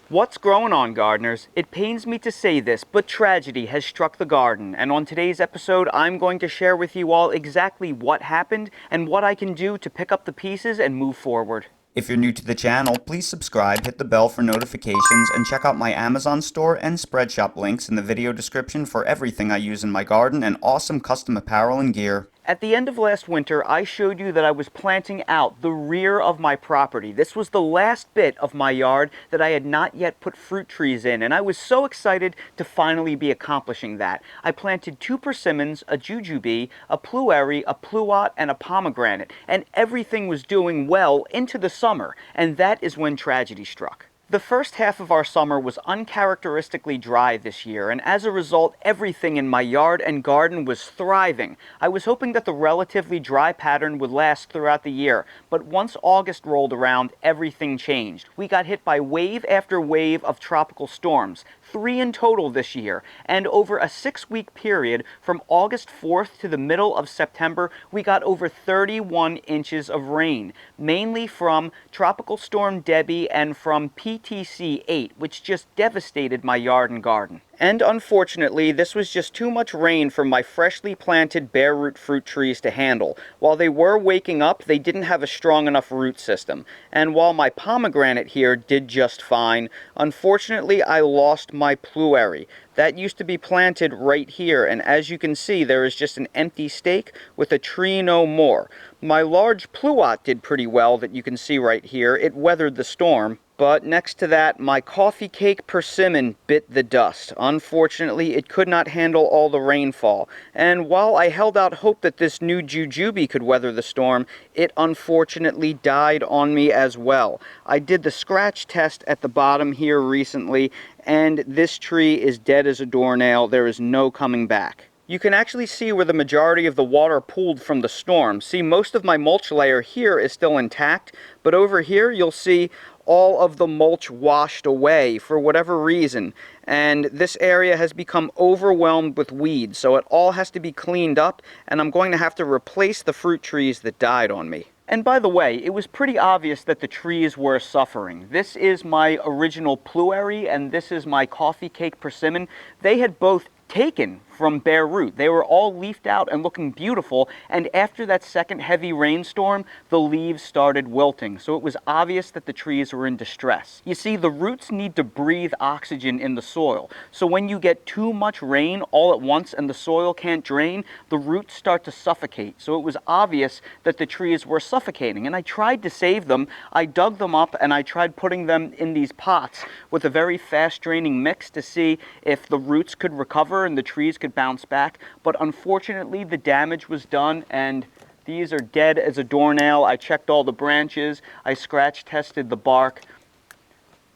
What's growing on, gardeners? It pains me to say this, but tragedy has struck the garden, and on today's episode I'm going to share with you all exactly what happened and what I can do to pick up the pieces and move forward. If you're new to the channel, please subscribe, hit the bell for notifications, and check out my Amazon store and Spreadshop links in the video description for everything I use in my garden and awesome custom apparel and gear. At the end of last winter, I showed you that I was planting out the rear of my property. This was the last bit of my yard that I had not yet put fruit trees in, and I was so excited to finally be accomplishing that. I planted 2 persimmons, a jujube, a pluery, a pluot, and a pomegranate, and everything was doing well into the summer, and that is when tragedy struck. The first half of our summer was uncharacteristically dry this year, and as a result, everything in my yard and garden was thriving. I was hoping that the relatively dry pattern would last throughout the year, but once August rolled around, everything changed. We got hit by wave after wave of tropical storms, 3 in total this year, and over a 6-week period from August 4th to the middle of September, we got over 31 inches of rain, mainly from Tropical Storm Debbie and from PTC-8, which just devastated my yard and garden. And unfortunately, this was just too much rain for my freshly planted bare root fruit trees to handle. While they were waking up, they didn't have a strong enough root system. And while my pomegranate here did just fine, unfortunately I lost my pluery. That used to be planted right here, and as you can see, there is just an empty stake with a tree no more. My large pluot did pretty well that you can see right here. It weathered the storm. But next to that, my coffee cake persimmon bit the dust. Unfortunately, it could not handle all the rainfall. And while I held out hope that this new jujube could weather the storm, it unfortunately died on me as well. I did the scratch test at the bottom here recently, and this tree is dead as a doornail. There is no coming back. You can actually see where the majority of the water pooled from the storm. See, most of my mulch layer here is still intact, but over here you'll see all of the mulch washed away for whatever reason, and this area has become overwhelmed with weeds, so it all has to be cleaned up, and I'm going to have to replace the fruit trees that died on me. And by the way, it was pretty obvious that the trees were suffering. This is my original pluery, and this is my coffee cake persimmon. They had both taken from bare root. They were all leafed out and looking beautiful, and after that second heavy rainstorm, the leaves started wilting, so it was obvious that the trees were in distress. You see, the roots need to breathe oxygen in the soil, so when you get too much rain all at once and the soil can't drain, the roots start to suffocate, so it was obvious that the trees were suffocating, and I tried to save them. I dug them up and I tried putting them in these pots with a very fast draining mix to see if the roots could recover and the trees could bounce back, but unfortunately the damage was done and these are dead as a doornail. I checked all the branches, I scratch tested the bark,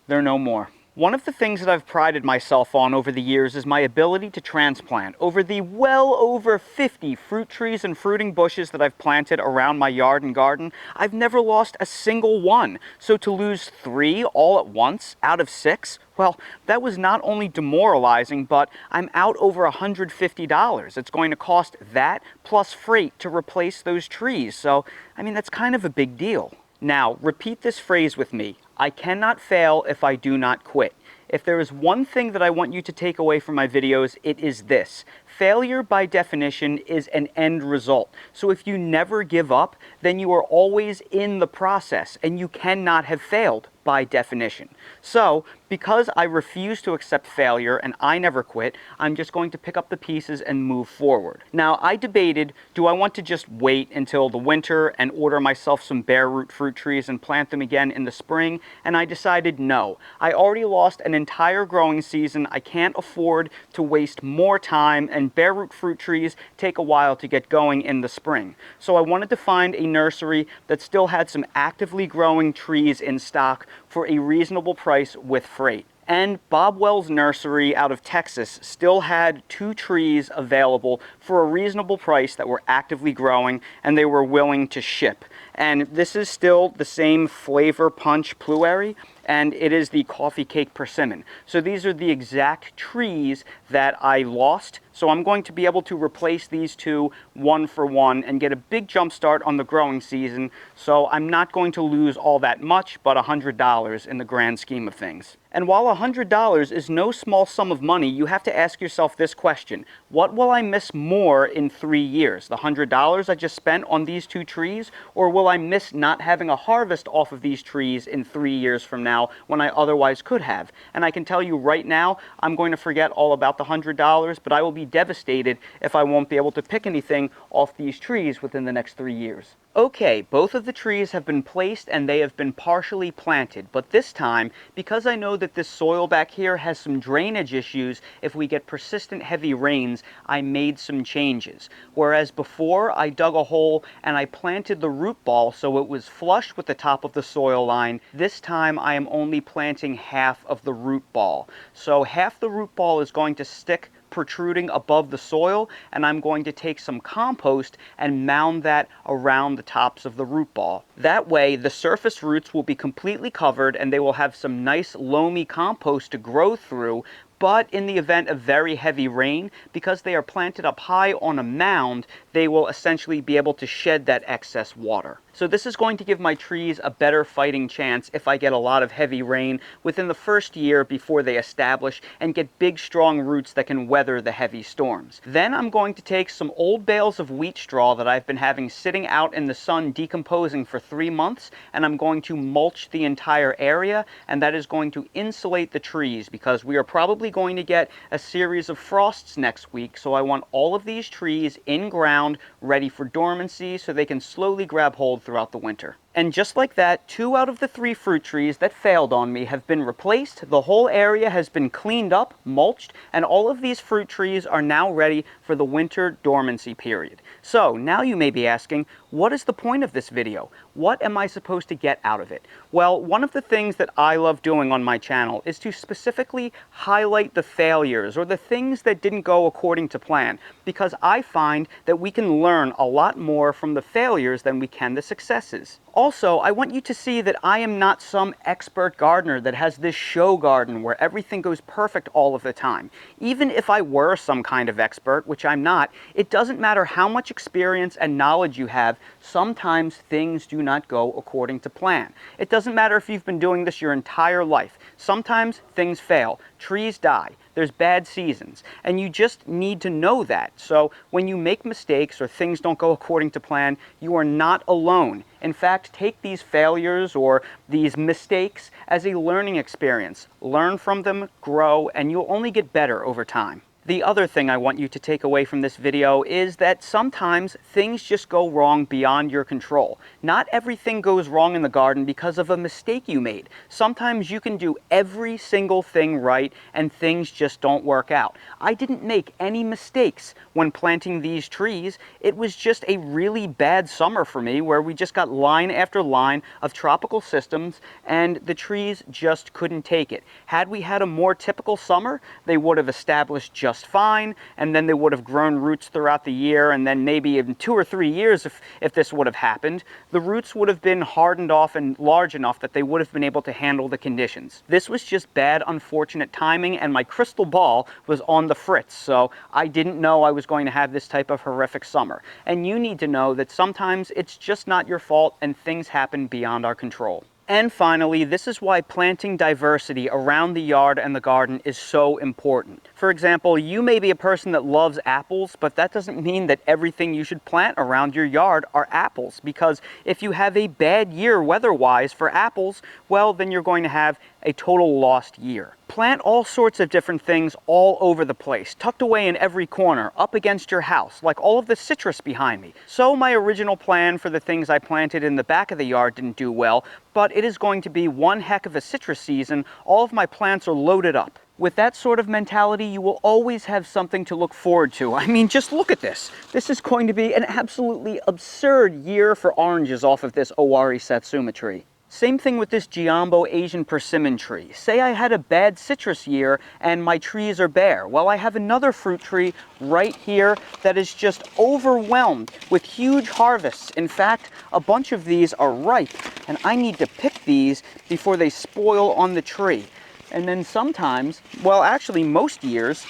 they're no more. One of the things that I've prided myself on over the years is my ability to transplant. Over the well over 50 fruit trees and fruiting bushes that I've planted around my yard and garden, I've never lost a single one. So to lose 3 all at once out of 6, well, that was not only demoralizing, but I'm out over $150. It's going to cost that plus freight to replace those trees. So, I mean, that's kind of a big deal. Now, repeat this phrase with me. I cannot fail if I do not quit. If there is one thing that I want you to take away from my videos, it is this. Failure, by definition, is an end result. So if you never give up, then you are always in the process, and you cannot have failed, by definition. So, because I refuse to accept failure and I never quit, I'm just going to pick up the pieces and move forward. Now, I debated, do I want to just wait until the winter and order myself some bare root fruit trees and plant them again in the spring? And I decided no. I already lost an entire growing season. I can't afford to waste more time, and bare root fruit trees take a while to get going in the spring. So I wanted to find a nursery that still had some actively growing trees in stock for a reasonable price with freight. And Bob Wells Nursery out of Texas still had 2 trees available for a reasonable price that were actively growing, and they were willing to ship. And this is still the same flavor punch pluery, and it is the coffee cake persimmon. So these are the exact trees that I lost So I'm going to be able to replace these two one for one and get a big jump start on the growing season. So I'm not going to lose all that much, but $100 in the grand scheme of things. And while $100 is no small sum of money, you have to ask yourself this question: what will I miss more in 3 years? The $100 I just spent on these two trees, or will I miss not having a harvest off of these trees in 3 years from now when I otherwise could have? And I can tell you right now, I'm going to forget all about the $100, but I will be devastated if I won't be able to pick anything off these trees within the next 3 years. Okay, both of the trees have been placed and they have been partially planted, but this time, because I know that this soil back here has some drainage issues if we get persistent heavy rains, I made some changes. Whereas before, I dug a hole and I planted the root ball so it was flush with the top of the soil line, this time I am only planting half of the root ball. So half the root ball is going to stick protruding above the soil, and I'm going to take some compost and mound that around the tops of the root ball. That way the surface roots will be completely covered and they will have some nice loamy compost to grow through. But in the event of very heavy rain, because they are planted up high on a mound, they will essentially be able to shed that excess water. So this is going to give my trees a better fighting chance if I get a lot of heavy rain within the first year before they establish and get big strong roots that can weather the heavy storms. Then I'm going to take some old bales of wheat straw that I've been having sitting out in the sun decomposing for 3 months, and I'm going to mulch the entire area, and that is going to insulate the trees because we are probably going to get a series of frosts next week, so I want all of these trees in ground ready for dormancy so they can slowly grab hold throughout the winter. And just like that, 2 out of the 3 fruit trees that failed on me have been replaced, the whole area has been cleaned up, mulched, and all of these fruit trees are now ready for the winter dormancy period. So, now you may be asking, what is the point of this video? What am I supposed to get out of it? Well, one of the things that I love doing on my channel is to specifically highlight the failures or the things that didn't go according to plan, because I find that we can learn a lot more from the failures than we can the successes. Also, I want you to see that I am not some expert gardener that has this show garden where everything goes perfect all of the time. Even if I were some kind of expert, which I'm not, it doesn't matter how much experience and knowledge you have, sometimes things do not go according to plan. It doesn't matter if you've been doing this your entire life. Sometimes things fail, trees die, there's bad seasons, and you just need to know that. So when you make mistakes or things don't go according to plan, you are not alone. In fact, take these failures or these mistakes as a learning experience. Learn from them, grow, and you'll only get better over time. The other thing I want you to take away from this video is that sometimes things just go wrong beyond your control. Not everything goes wrong in the garden because of a mistake you made. Sometimes you can do every single thing right and things just don't work out. I didn't make any mistakes when planting these trees. It was just a really bad summer for me where we just got line after line of tropical systems and the trees just couldn't take it. Had we had a more typical summer, they would have established just fine, and then they would have grown roots throughout the year, and then maybe in 2 or 3 years, if this would have happened, the roots would have been hardened off and large enough that they would have been able to handle the conditions. This was just bad, unfortunate timing, and my crystal ball was on the fritz, so I didn't know I was going to have this type of horrific summer. And you need to know that sometimes it's just not your fault and things happen beyond our control. And finally, this is why planting diversity around the yard and the garden is so important. For example, you may be a person that loves apples, but that doesn't mean that everything you should plant around your yard are apples, because if you have a bad year weather-wise for apples, well, then you're going to have a total lost year. Plant all sorts of different things all over the place, tucked away in every corner, up against your house, like all of the citrus behind me. So my original plan for the things I planted in the back of the yard didn't do well, but it is going to be one heck of a citrus season. All of my plants are loaded up. With that sort of mentality, you will always have something to look forward to. I mean, just look at this. This is going to be an absolutely absurd year for oranges off of this Owari Satsuma tree. Same thing with this Giambo Asian persimmon tree. Say I had a bad citrus year and my trees are bare. Well, I have another fruit tree right here that is just overwhelmed with huge harvests. In fact, a bunch of these are ripe, and I need to pick these before they spoil on the tree. And then sometimes, well, actually most years,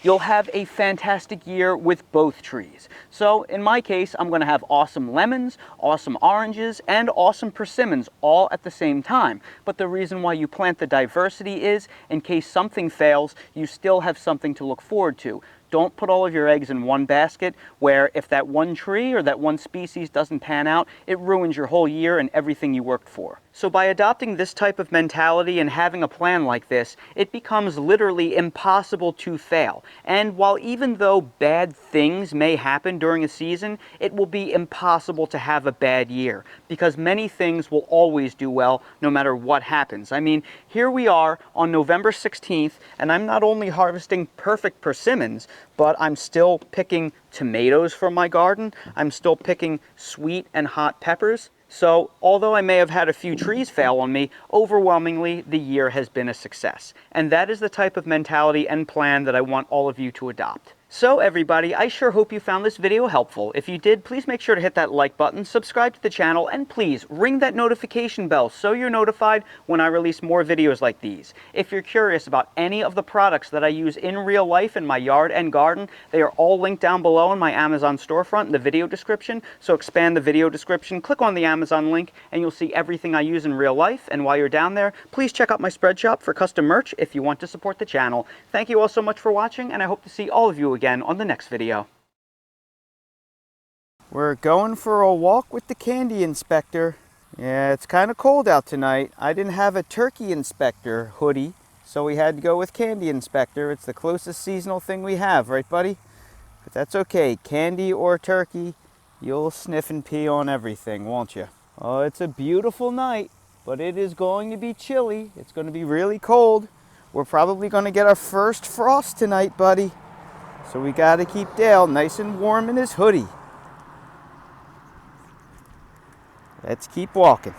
you'll have a fantastic year with both trees. So in my case, I'm going to have awesome lemons, awesome oranges, and awesome persimmons all at the same time. But the reason why you plant the diversity is, in case something fails, you still have something to look forward to. Don't put all of your eggs in one basket where if that one tree or that one species doesn't pan out, it ruins your whole year and everything you worked for. So by adopting this type of mentality and having a plan like this, it becomes literally impossible to fail. And while even though bad things may happen during a season, it will be impossible to have a bad year because many things will always do well no matter what happens. I mean, here we are on November 16th, and I'm not only harvesting perfect persimmons, but I'm still picking tomatoes from my garden. I'm still picking sweet and hot peppers. So although I may have had a few trees fail on me, overwhelmingly the year has been a success. And that is the type of mentality and plan that I want all of you to adopt. So everybody, I sure hope you found this video helpful. If you did, please make sure to hit that like button, subscribe to the channel, and please ring that notification bell so you're notified when I release more videos like these. If you're curious about any of the products that I use in real life in my yard and garden, they are all linked down below in my Amazon storefront in the video description. So expand the video description, click on the Amazon link, and you'll see everything I use in real life. And while you're down there, please check out my spread shop for custom merch if you want to support the channel. Thank you all so much for watching, and I hope to see all of you again on the next video. We're going for a walk with the candy inspector. Yeah, it's kind of cold out tonight. I didn't have a turkey inspector hoodie, so we had to go with candy inspector. It's the closest seasonal thing we have, right buddy? But that's okay, candy or turkey, you'll sniff and pee on everything, won't you? Oh, it's a beautiful night, but it is going to be chilly. It's going to be really cold. We're probably going to get our first frost tonight, buddy. So we got to keep Dale nice and warm in his hoodie. Let's keep walking.